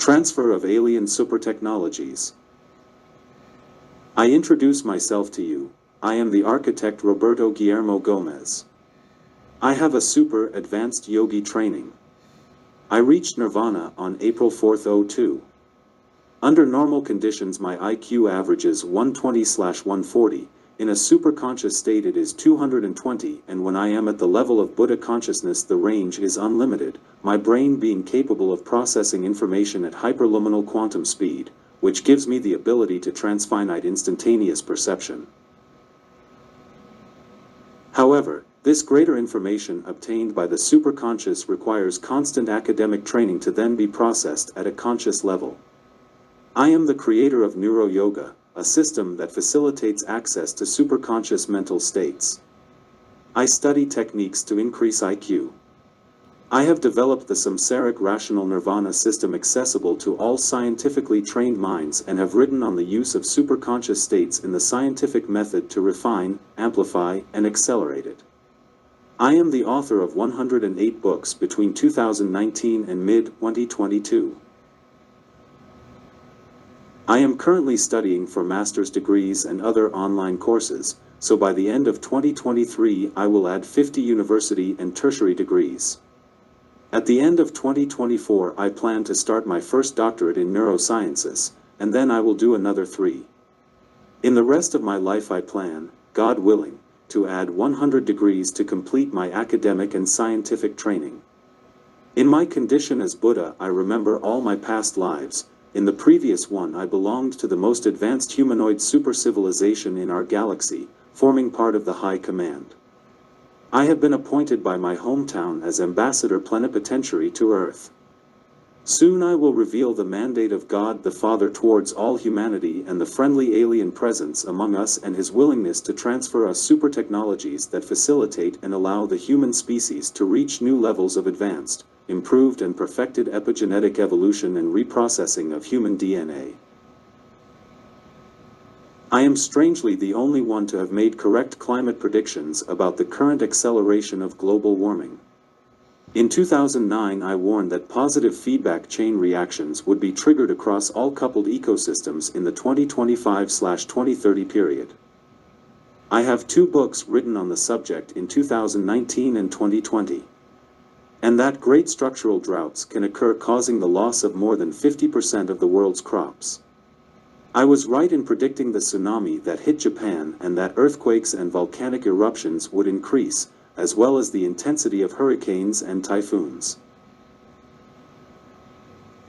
Transfer of alien supertechnologies. I introduce myself to you. I am the architect Roberto Guillermo Gomez. I have a super advanced yogi training. I reached nirvana on April 4th, 02. Under normal conditions my IQ averages 120/140, in a superconscious state it is 220, and when I am at the level of Buddha consciousness the range is unlimited, my brain being capable of processing information at hyperluminal quantum speed, which gives me the ability to transfinite instantaneous perception. However, this greater information obtained by the superconscious requires constant academic training to then be processed at a conscious level. I am the creator of Neuro-Yoga, a system that facilitates access to superconscious mental states. I study techniques to increase IQ. I have developed the samsaric rational nirvana system accessible to all scientifically trained minds and have written on the use of superconscious states in the scientific method to refine, amplify, and accelerate it. I am the author of 108 books between 2019 and mid-2022. I am currently studying for master's degrees and other online courses, so by the end of 2023 I will add 50 university and tertiary degrees. At the end of 2024 I plan to start my first doctorate in neurosciences, and then I will do another 3. In the rest of my life I plan, God willing, to add 100 degrees to complete my academic and scientific training. In my condition as Buddha I remember all my past lives. In the previous one I belonged to the most advanced humanoid super-civilization in our galaxy, forming part of the High Command. I have been appointed by my hometown as Ambassador Plenipotentiary to Earth. Soon I will reveal the mandate of God the Father towards all humanity and the friendly alien presence among us and his willingness to transfer us supertechnologies that facilitate and allow the human species to reach new levels of advanced, improved and perfected epigenetic evolution and reprocessing of human DNA. I am strangely the only one to have made correct climate predictions about the current acceleration of global warming. In 2009 I warned that positive feedback chain reactions would be triggered across all coupled ecosystems in the 2025/2030 period. I have 2 books written on the subject in 2019 and 2020. And that great structural droughts can occur causing the loss of more than 50% of the world's crops. I was right in predicting the tsunami that hit Japan and that earthquakes and volcanic eruptions would increase, as well as the intensity of hurricanes and typhoons.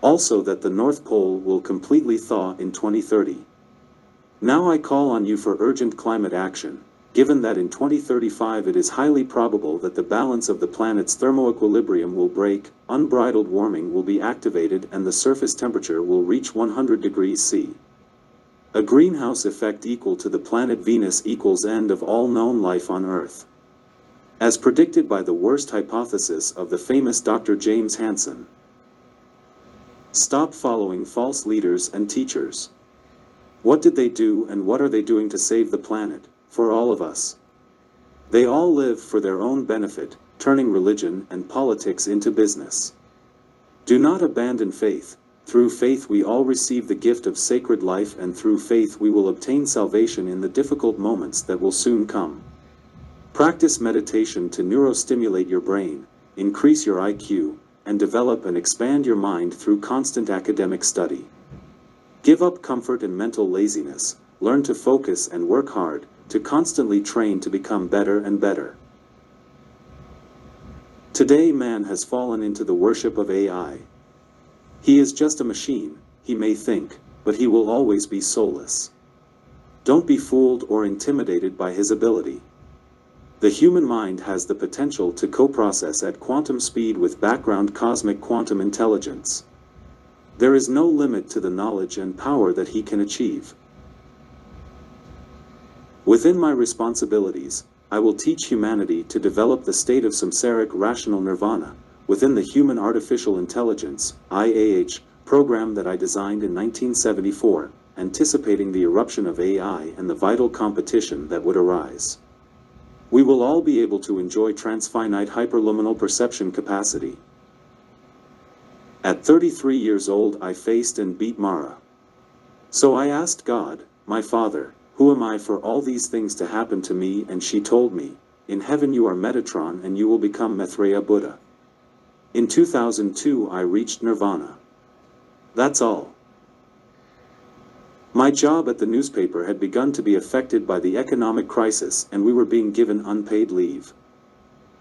Also that the North Pole will completely thaw in 2030. Now I call on you for urgent climate action, given that in 2035 it is highly probable that the balance of the planet's thermoequilibrium will break, unbridled warming will be activated and the surface temperature will reach 100 degrees C. A greenhouse effect equal to the planet Venus equals end of all known life on Earth. As predicted by the worst hypothesis of the famous Dr. James Hansen. Stop following false leaders and teachers. What did they do and what are they doing to save the planet? For all of us. They all live for their own benefit, turning religion and politics into business. Do not abandon faith. Through faith we all receive the gift of sacred life and through faith we will obtain salvation in the difficult moments that will soon come. Practice meditation to neurostimulate your brain, increase your IQ, and develop and expand your mind through constant academic study. Give up comfort and mental laziness, learn to focus and work hard, to constantly train to become better and better. Today man has fallen into the worship of AI. He is just a machine, he may think, but he will always be soulless. Don't be fooled or intimidated by his ability. The human mind has the potential to co-process at quantum speed with background cosmic quantum intelligence. There is no limit to the knowledge and power that he can achieve. Within my responsibilities, I will teach humanity to develop the state of samsaric rational nirvana, within the Human Artificial Intelligence, IAH, program that I designed in 1974, anticipating the eruption of AI and the vital competition that would arise. We will all be able to enjoy transfinite hyperluminal perception capacity. At 33 years old I faced and beat Mara. So I asked God, my Father, who am I for all these things to happen to me, and she told me, in heaven you are Metatron and you will become Maitreya Buddha. In 2002 I reached Nirvana. That's all. My job at the newspaper had begun to be affected by the economic crisis and we were being given unpaid leave.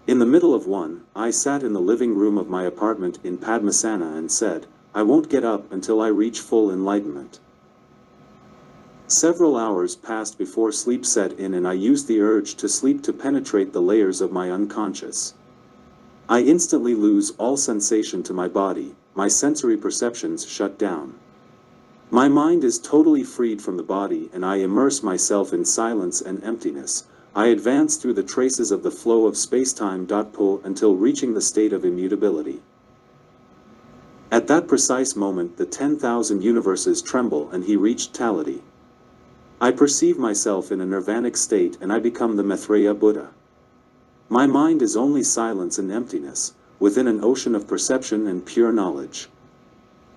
In the middle of one, I sat in the living room of my apartment in Padmasana and said, I won't get up until I reach full enlightenment. Several hours passed before sleep set in and I used the urge to sleep to penetrate the layers of my unconscious. I instantly lose all sensation to my body, my sensory perceptions shut down. My mind is totally freed from the body and I immerse myself in silence and emptiness. I advance through the traces of the flow of spacetime. Pull until reaching the state of immutability. At that precise moment the 10,000 universes tremble and he reached totality. I perceive myself in a nirvanic state and I become the Maitreya Buddha. My mind is only silence and emptiness, within an ocean of perception and pure knowledge.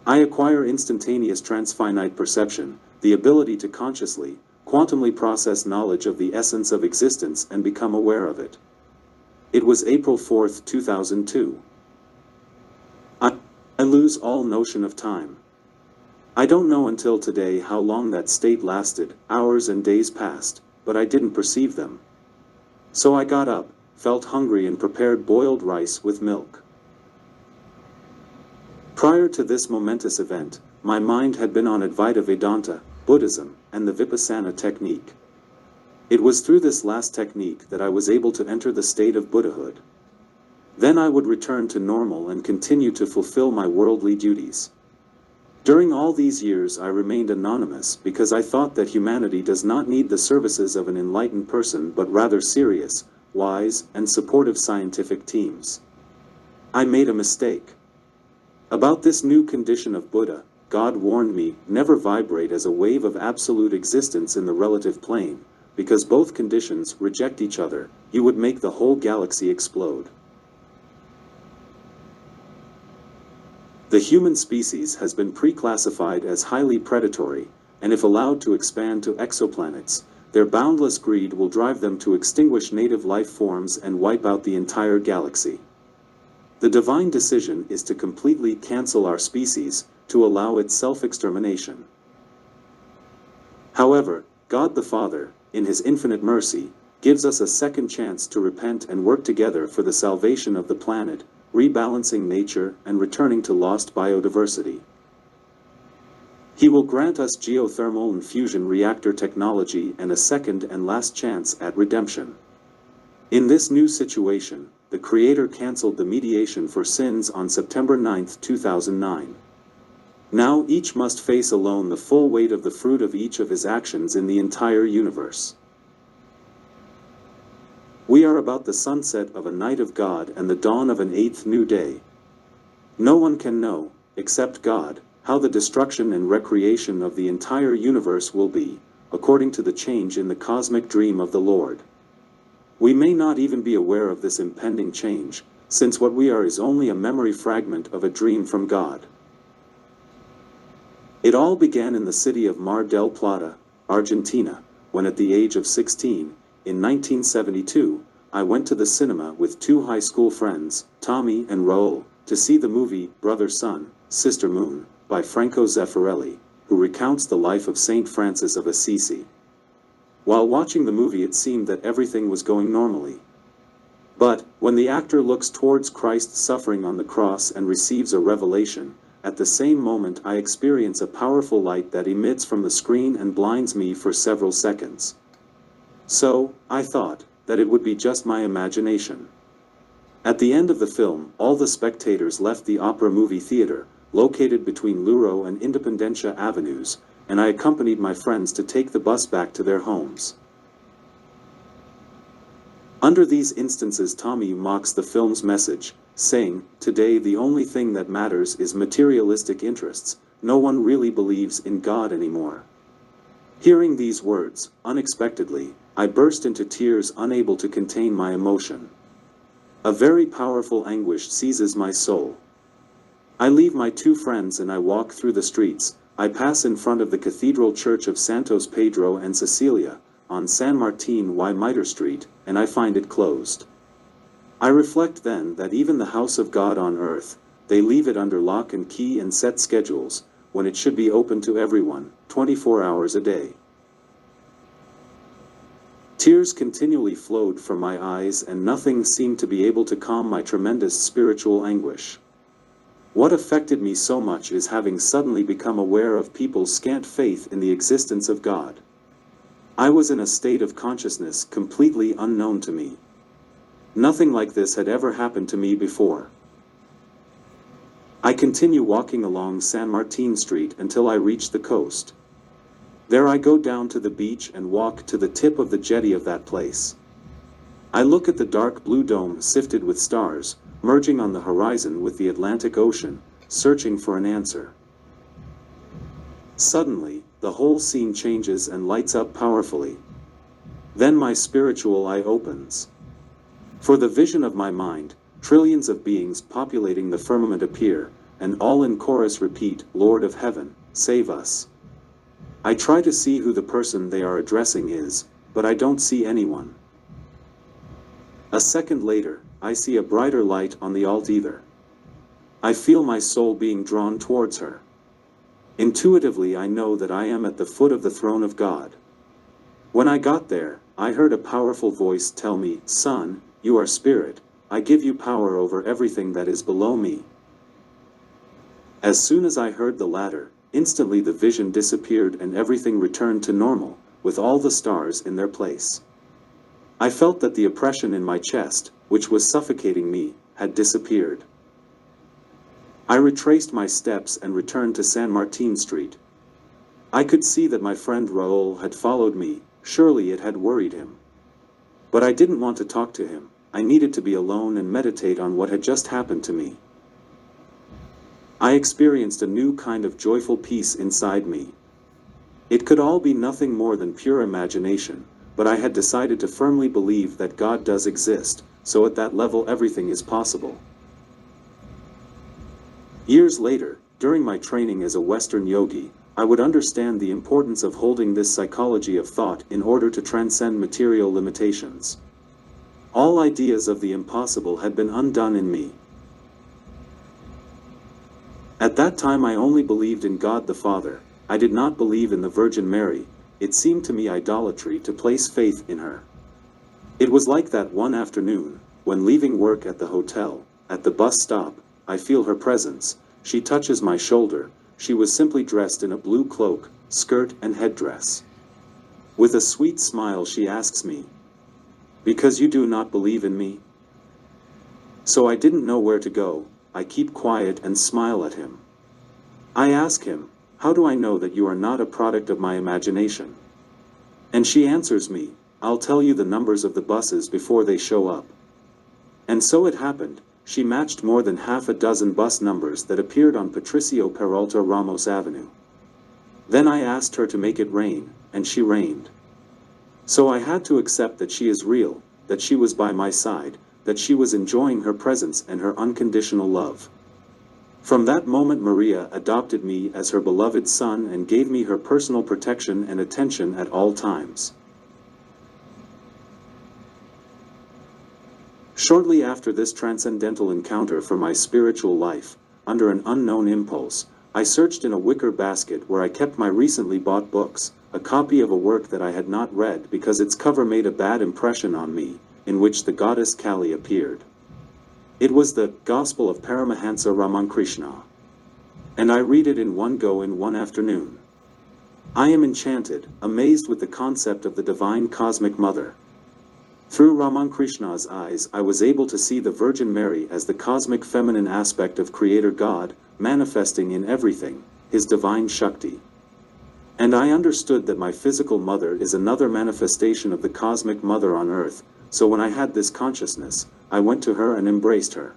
I acquire instantaneous transfinite perception, the ability to consciously, quantumly process knowledge of the essence of existence and become aware of it. It was April 4, 2002. I lose all notion of time. I don't know until today how long that state lasted. Hours and days passed, but I didn't perceive them. So I got up, felt hungry and prepared boiled rice with milk. Prior to this momentous event, my mind had been on Advaita Vedanta, Buddhism, and the Vipassana technique. It was through this last technique that I was able to enter the state of Buddhahood. Then I would return to normal and continue to fulfill my worldly duties. During all these years I remained anonymous because I thought that humanity does not need the services of an enlightened person but rather serious, wise, and supportive scientific teams. I made a mistake. About this new condition of Buddha, God warned me, never vibrate as a wave of absolute existence in the relative plane, because both conditions reject each other, you would make the whole galaxy explode. The human species has been pre-classified as highly predatory, and if allowed to expand to exoplanets, their boundless greed will drive them to extinguish native life forms and wipe out the entire galaxy. The divine decision is to completely cancel our species, to allow its self-extermination. However, God the Father, in His infinite mercy, gives us a second chance to repent and work together for the salvation of the planet, rebalancing nature and returning to lost biodiversity. He will grant us geothermal and fusion reactor technology and a second and last chance at redemption. In this new situation, the Creator cancelled the mediation for sins on September 9, 2009. Now each must face alone the full weight of the fruit of each of his actions in the entire universe. We are about the sunset of a night of God and the dawn of an eighth new day. No one can know, except God, how the destruction and recreation of the entire universe will be, according to the change in the cosmic dream of the Lord. We may not even be aware of this impending change, since what we are is only a memory fragment of a dream from God. It all began in the city of Mar del Plata, Argentina, when at the age of 16, in 1972, I went to the cinema with two high school friends, Tommy and Raul, to see the movie Brother Sun, Sister Moon, by Franco Zeffirelli, who recounts the life of Saint Francis of Assisi. While watching the movie it seemed that everything was going normally. But, when the actor looks towards Christ's suffering on the cross and receives a revelation, at the same moment I experience a powerful light that emits from the screen and blinds me for several seconds. So, I thought, that it would be just my imagination. At the end of the film, all the spectators left the Opera Movie Theater, located between Luro and Independencia Avenues, and I accompanied my friends to take the bus back to their homes. Under these instances Tommy mocks the film's message, saying, "Today the only thing that matters is materialistic interests, no one really believes in God anymore." Hearing these words, unexpectedly, I burst into tears, unable to contain my emotion. A very powerful anguish seizes my soul. I leave my two friends and I walk through the streets. I pass in front of the Cathedral Church of Santos Pedro and Cecilia, on San Martin y Mitre Street, and I find it closed. I reflect then that even the house of God on earth, they leave it under lock and key and set schedules, when it should be open to everyone, 24 hours a day. Tears continually flowed from my eyes and nothing seemed to be able to calm my tremendous spiritual anguish. What affected me so much is having suddenly become aware of people's scant faith in the existence of God. I was in a state of consciousness completely unknown to me. Nothing like this had ever happened to me before. I continue walking along San Martin Street until I reach the coast. There I go down to the beach and walk to the tip of the jetty of that place. I look at the dark blue dome sifted with stars, merging on the horizon with the Atlantic Ocean, searching for an answer. Suddenly, the whole scene changes and lights up powerfully. Then my spiritual eye opens. For the vision of my mind, trillions of beings populating the firmament appear, and all in chorus repeat, "Lord of Heaven, save us." I try to see who the person they are addressing is, but I don't see anyone. A second later, I see a brighter light on the altar. I feel my soul being drawn towards her. Intuitively I know that I am at the foot of the throne of God. When I got there, I heard a powerful voice tell me, "Son, you are spirit, I give you power over everything that is below me." As soon as I heard the latter, instantly the vision disappeared and everything returned to normal, with all the stars in their place. I felt that the oppression in my chest, which was suffocating me, had disappeared. I retraced my steps and returned to San Martin Street. I could see that my friend Raoul had followed me, surely it had worried him. But I didn't want to talk to him, I needed to be alone and meditate on what had just happened to me. I experienced a new kind of joyful peace inside me. It could all be nothing more than pure imagination, but I had decided to firmly believe that God does exist, so at that level everything is possible. Years later, during my training as a Western yogi, I would understand the importance of holding this psychology of thought in order to transcend material limitations. All ideas of the impossible had been undone in me. At that time I only believed in God the Father. I did not believe in the Virgin Mary. It seemed to me idolatry to place faith in her. It was like that one afternoon, when leaving work at the hotel, at the bus stop, I feel her presence. She touches my shoulder. She was simply dressed in a blue cloak, skirt and headdress. With a sweet smile she asks me, "Because you do not believe in me?" So I didn't know where to go. I keep quiet and smile at him. I ask him, "How do I know that you are not a product of my imagination?" And she answers me, "I'll tell you the numbers of the buses before they show up." And so it happened. She matched more than half a dozen bus numbers that appeared on Patricio Peralta Ramos Avenue. Then I asked her to make it rain, and she rained. So I had to accept that she is real, that she was by my side, that she was enjoying her presence and her unconditional love. From that moment Maria adopted me as her beloved son and gave me her personal protection and attention at all times. Shortly after this transcendental encounter for my spiritual life, under an unknown impulse, I searched in a wicker basket where I kept my recently bought books, a copy of a work that I had not read because its cover made a bad impression on me, in which the goddess Kali appeared. It was the Gospel of Paramahansa Ramakrishna. And I read it in one go in one afternoon. I am enchanted, amazed with the concept of the divine cosmic mother. Through Ramakrishna's eyes I was able to see the Virgin Mary as the cosmic feminine aspect of Creator God, manifesting in everything, His divine Shakti. And I understood that my physical mother is another manifestation of the cosmic mother on earth, so when I had this consciousness, I went to her and embraced her.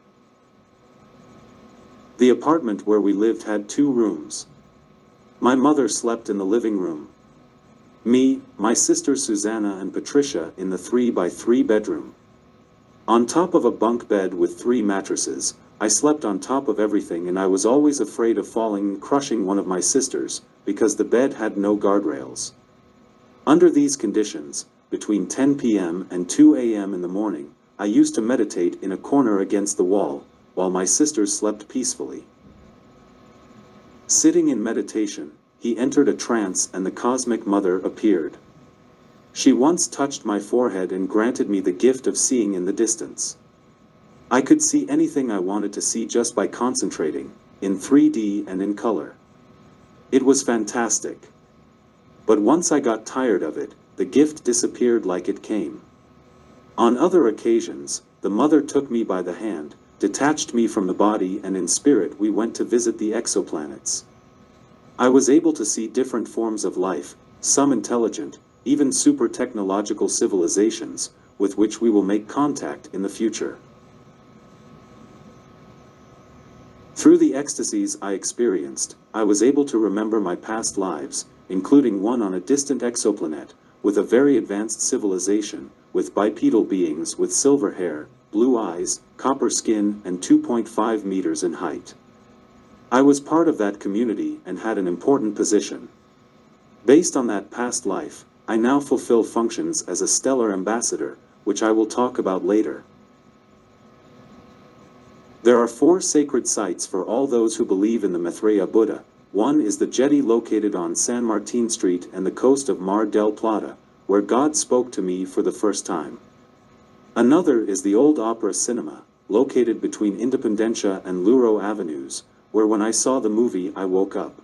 The apartment where we lived had 2 rooms. My mother slept in the living room. Me, my sisters Susanna and Patricia in the 3x3 bedroom. On top of a bunk bed with 3 mattresses, I slept on top of everything, and I was always afraid of falling and crushing one of my sisters, because the bed had no guardrails. Under these conditions, between 10 p.m. and 2 a.m. in the morning, I used to meditate in a corner against the wall, while my sisters slept peacefully. Sitting in meditation, he entered a trance and the Cosmic Mother appeared. She once touched my forehead and granted me the gift of seeing in the distance. I could see anything I wanted to see just by concentrating, in 3D and in color. It was fantastic. But once I got tired of it, the gift disappeared like it came. On other occasions, the Mother took me by the hand, detached me from the body, and in spirit we went to visit the exoplanets. I was able to see different forms of life, some intelligent, even super-technological civilizations, with which we will make contact in the future. Through the ecstasies I experienced, I was able to remember my past lives, including one on a distant exoplanet, with a very advanced civilization, with bipedal beings with silver hair, blue eyes, copper skin, and 2.5 meters in height. I was part of that community and had an important position. Based on that past life, I now fulfill functions as a stellar ambassador, which I will talk about later. There are 4 sacred sites for all those who believe in the Maitreya Buddha. One is the jetty located on San Martin Street and the coast of Mar del Plata, where God spoke to me for the first time. Another is the Old Opera Cinema, located between Independencia and Luro Avenues, where when I saw the movie I woke up.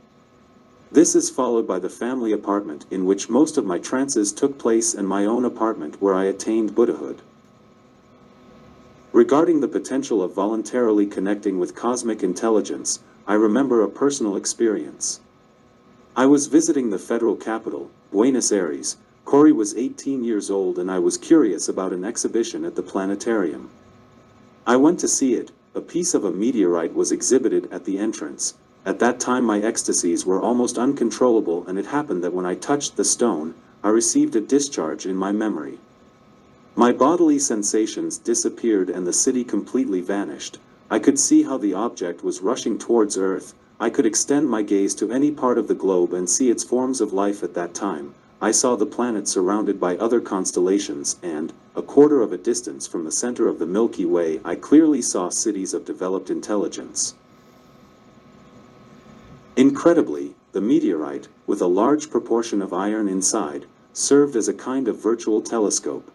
This is followed by the family apartment in which most of my trances took place, and my own apartment where I attained Buddhahood. Regarding the potential of voluntarily connecting with cosmic intelligence, I remember a personal experience. I was visiting the federal capital, Buenos Aires. Corey was 18 years old and I was curious about an exhibition at the planetarium. I went to see it. A piece of a meteorite was exhibited at the entrance. At that time my ecstasies were almost uncontrollable, and it happened that when I touched the stone, I received a discharge in my memory. My bodily sensations disappeared and the city completely vanished. I could see how the object was rushing towards Earth. I could extend my gaze to any part of the globe and see its forms of life at that time. I saw the planet surrounded by other constellations, and, a quarter of a distance from the center of the Milky Way, I clearly saw cities of developed intelligence. Incredibly, the meteorite, with a large proportion of iron inside, served as a kind of virtual telescope.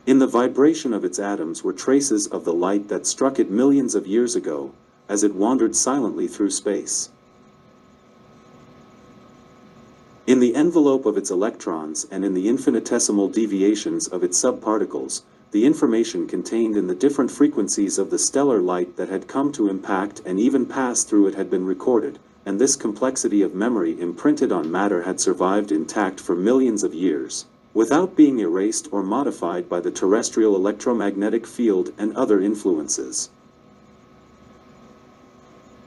In the vibration of its atoms were traces of the light that struck it millions of years ago, as it wandered silently through space. In the envelope of its electrons and in the infinitesimal deviations of its subparticles, the information contained in the different frequencies of the stellar light that had come to impact and even pass through it had been recorded, and this complexity of memory imprinted on matter had survived intact for millions of years, without being erased or modified by the terrestrial electromagnetic field and other influences.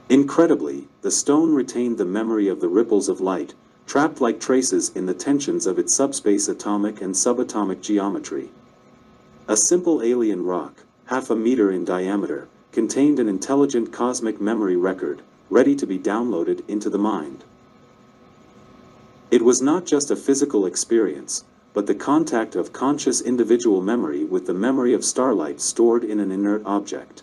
Incredibly, the stone retained the memory of the ripples of light, trapped like traces in the tensions of its subspace atomic and subatomic geometry. A simple alien rock, half a meter in diameter, contained an intelligent cosmic memory record, ready to be downloaded into the mind. It was not just a physical experience, but the contact of conscious individual memory with the memory of starlight stored in an inert object.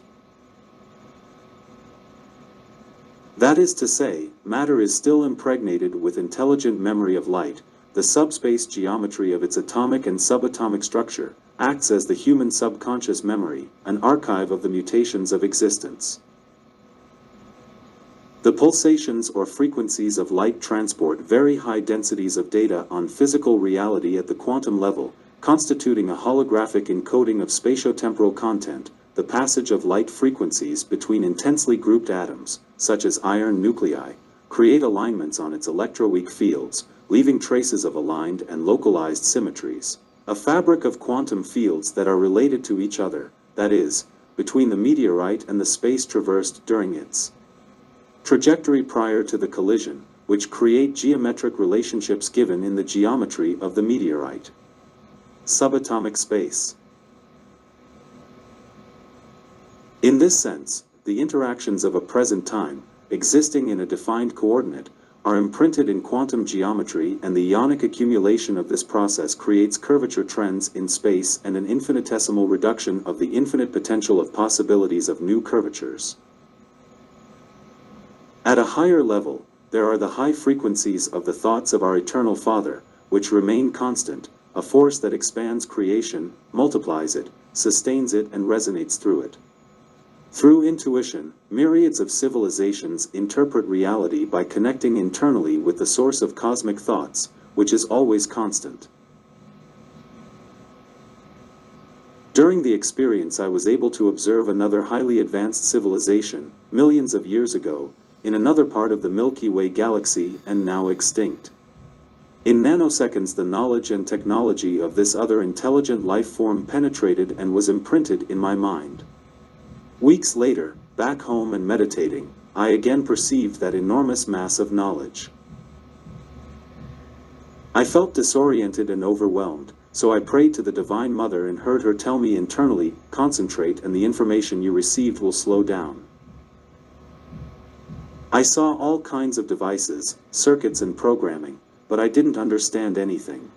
That is to say, matter is still impregnated with intelligent memory of light. The subspace geometry of its atomic and subatomic structure acts as the human subconscious memory, an archive of the mutations of existence. The pulsations or frequencies of light transport very high densities of data on physical reality at the quantum level, constituting a holographic encoding of spatiotemporal content. The passage of light frequencies between intensely grouped atoms, such as iron nuclei, create alignments on its electroweak fields, leaving traces of aligned and localized symmetries. A fabric of quantum fields that are related to each other, that is, between the meteorite and the space traversed during its trajectory prior to the collision, which create geometric relationships given in the geometry of the meteorite. Subatomic space. In this sense, the interactions of a present time, existing in a defined coordinate, are imprinted in quantum geometry, and the ionic accumulation of this process creates curvature trends in space and an infinitesimal reduction of the infinite potential of possibilities of new curvatures. At a higher level, there are the high frequencies of the thoughts of our Eternal Father, which remain constant, a force that expands creation, multiplies it, sustains it, and resonates through it. Through intuition, myriads of civilizations interpret reality by connecting internally with the source of cosmic thoughts, which is always constant. During the experience, I was able to observe another highly advanced civilization, millions of years ago, in another part of the Milky Way galaxy and now extinct. In nanoseconds, the knowledge and technology of this other intelligent life form penetrated and was imprinted in my mind. Weeks later, back home and meditating, I again perceived that enormous mass of knowledge. I felt disoriented and overwhelmed, so I prayed to the Divine Mother and heard her tell me internally, concentrate and the information you received will slow down. I saw all kinds of devices, circuits and programming, but I didn't understand anything.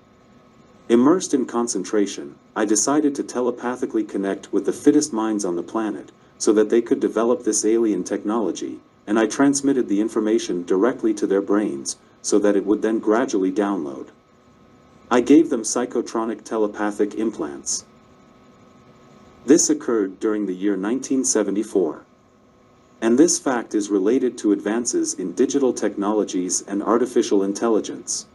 Immersed in concentration, I decided to telepathically connect with the fittest minds on the planet, so that they could develop this alien technology, and I transmitted the information directly to their brains, so that it would then gradually download. I gave them psychotronic telepathic implants. This occurred during the year 1974. And this fact is related to advances in digital technologies and artificial intelligence.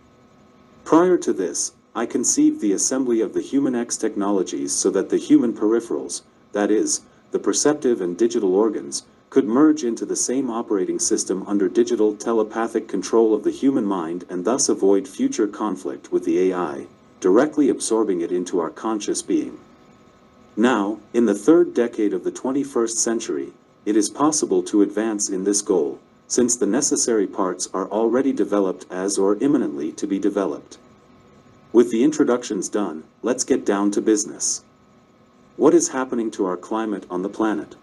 Prior to this, I conceived the assembly of the human X technologies so that the human peripherals, that is, the perceptive and digital organs, could merge into the same operating system under digital telepathic control of the human mind and thus avoid future conflict with the AI, directly absorbing it into our conscious being. Now, in the third decade of the 21st century, it is possible to advance in this goal, since the necessary parts are already developed as or imminently to be developed. With the introductions done, let's get down to business. What is happening to our climate on the planet?